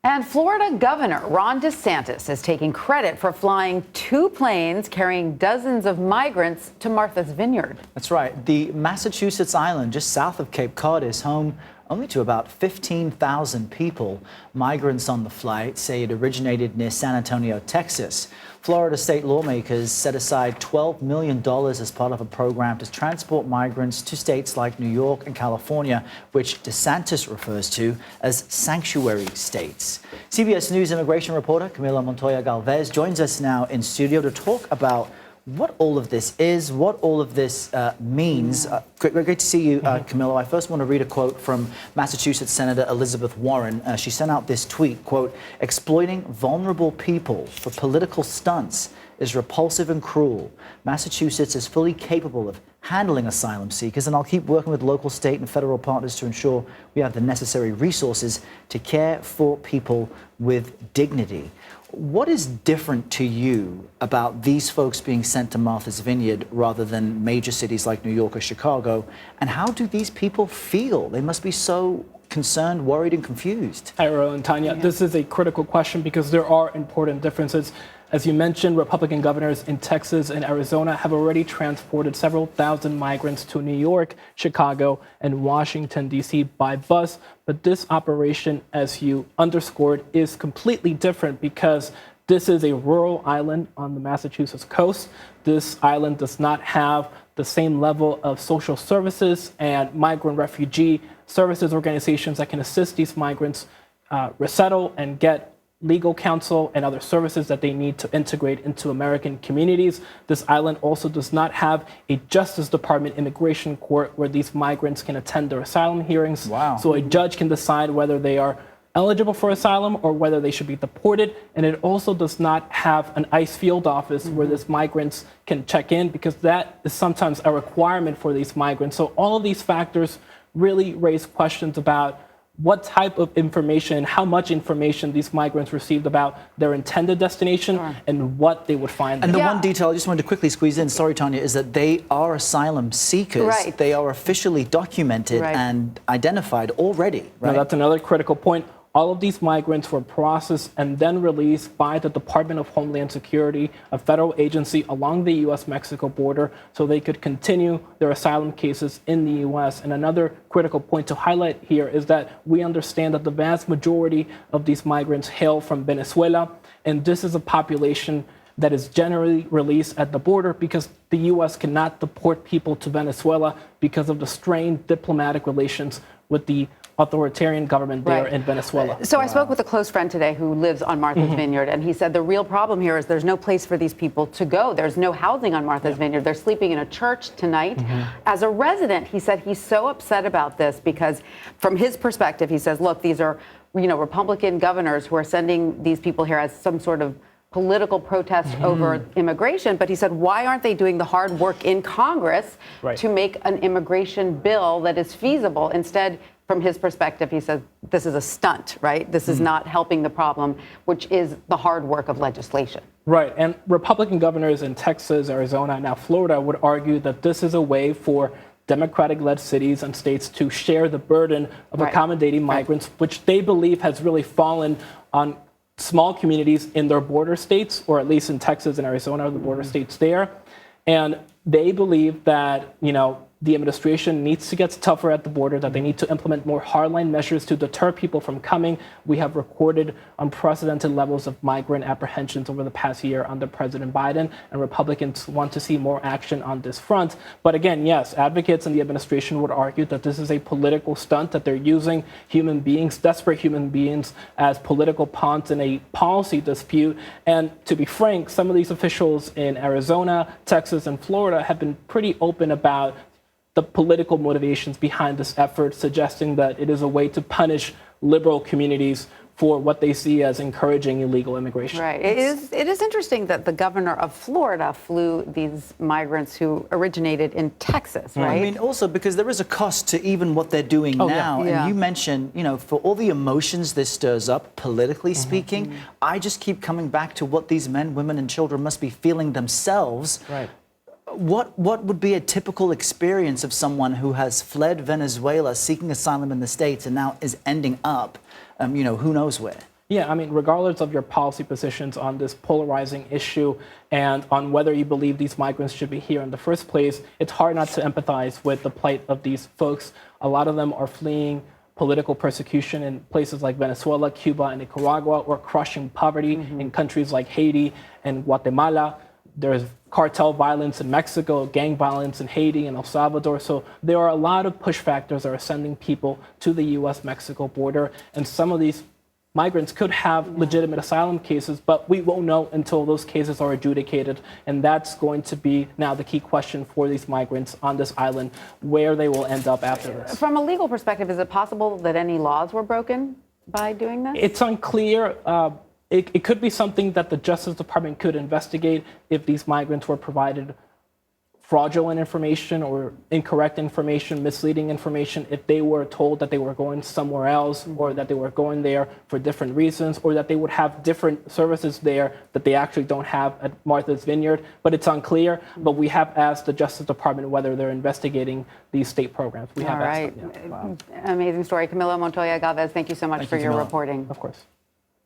And Florida Governor Ron DeSantis is taking credit for flying 2 planes carrying dozens of migrants to Martha's Vineyard. That's right. The Massachusetts island just south of Cape Cod is home only to about 15,000 people. Migrants on the flight say it originated near San Antonio, Texas. Florida state lawmakers set aside $12 million as part of a program to transport migrants to states like New York and California, which DeSantis refers to as sanctuary states. CBS News immigration reporter Camilo Montoya-Galvez joins us now in studio to talk about what all of this is, what all of this means. Great to see you, Camilo. I first want to read a quote from Massachusetts Senator Elizabeth Warren. She sent out this tweet, quote, "Exploiting vulnerable people for political stunts is repulsive and cruel. Massachusetts is fully capable of handling asylum seekers, and I'll keep working with local, state, and federal partners to ensure we have the necessary resources to care for people with dignity." What is different to you about these folks being sent to Martha's Vineyard rather than major cities like New York or Chicago? And how do these people feel? They must be so concerned, worried, and confused. Hi, Ro and Tanya. Yeah. This is a critical question because there are important differences. As you mentioned, Republican governors in Texas and Arizona have already transported several thousand migrants to New York, Chicago, and Washington, D.C. by bus. But this operation, as you underscored, is completely different because this is a rural island on the Massachusetts coast. This island does not have the same level of social services and migrant refugee services organizations that can assist these migrants resettle and get legal counsel and other services that they need to integrate into American communities. This island also does not have a Justice Department immigration court where these migrants can attend their asylum hearings. Wow. So a judge can decide whether they are eligible for asylum or whether they should be deported. And it also does not have an ICE field office where these migrants can check in, because that is sometimes a requirement for these migrants. So all of these factors really raise questions about what type of information, how much information these migrants received about their intended destination and what they would find there. And the one detail I just wanted to quickly squeeze in, sorry, Tanya, is that they are asylum seekers. Right. They are officially documented and identified already. Right? Now, that's another critical point. All of these migrants were processed and then released by the Department of Homeland Security, a federal agency along the U.S.-Mexico border, so they could continue their asylum cases in the U.S. And another critical point to highlight here is that we understand that the vast majority of these migrants hail from Venezuela, and this is a population that is generally released at the border because the U.S. cannot deport people to Venezuela because of the strained diplomatic relations with the authoritarian government there in Venezuela. So I spoke with a close friend today who lives on Martha's Vineyard, and he said the real problem here is there's no place for these people to go. There's no housing on Martha's Vineyard. They're sleeping in a church tonight. As a resident, he said he's so upset about this because from his perspective, he says, look, these are, Republican governors who are sending these people here as some sort of political protest over immigration. But he said, why aren't they doing the hard work in Congress to make an immigration bill that is feasible? Instead, from his perspective, he says, this is a stunt, right? This is not helping the problem, which is the hard work of legislation. Right. And Republican governors in Texas, Arizona, and now Florida would argue that this is a way for Democratic-led cities and states to share the burden of accommodating migrants, which they believe has really fallen on small communities in their border states, or at least in Texas and Arizona, the border states there. And they believe that, the administration needs to get tougher at the border, that they need to implement more hardline measures to deter people from coming. We have recorded unprecedented levels of migrant apprehensions over the past year under President Biden, and Republicans want to see more action on this front. But again, yes, advocates in the administration would argue that this is a political stunt, that they're using human beings, desperate human beings, as political pawns in a policy dispute. And to be frank, some of these officials in Arizona, Texas, and Florida have been pretty open about the political motivations behind this effort, suggesting that it is a way to punish liberal communities for what they see as encouraging illegal immigration. Right. It is interesting that the governor of Florida flew these migrants who originated in Texas, right? I mean, also because there is a cost to even what they're doing now. And you mentioned, for all the emotions this stirs up, politically speaking, I just keep coming back to what these men, women, and children must be feeling themselves. Right. What would be a typical experience of someone who has fled Venezuela, seeking asylum in the States, and now is ending up, who knows where? Yeah, I mean, regardless of your policy positions on this polarizing issue and on whether you believe these migrants should be here in the first place, it's hard not to empathize with the plight of these folks. A lot of them are fleeing political persecution in places like Venezuela, Cuba, and Nicaragua, or crushing poverty in countries like Haiti and Guatemala. There's cartel violence in Mexico, gang violence in Haiti and El Salvador. So there are a lot of push factors that are sending people to the U.S.-Mexico border, and some of these migrants could have legitimate asylum cases, but we won't know until those cases are adjudicated. And that's going to be now the key question for these migrants on this island, where they will end up after this. From a legal perspective, is it possible that any laws were broken by doing this? It's unclear. It could be something that the Justice Department could investigate if these migrants were provided fraudulent information or incorrect information, misleading information, if they were told that they were going somewhere else or that they were going there for different reasons, or that they would have different services there that they actually don't have at Martha's Vineyard. But it's unclear. But we have asked the Justice Department whether they're investigating these state programs. We have asked them. Yeah. Amazing story. Camilo Montoya-Galvez, thank you so much for your Camilo. reporting. Of course.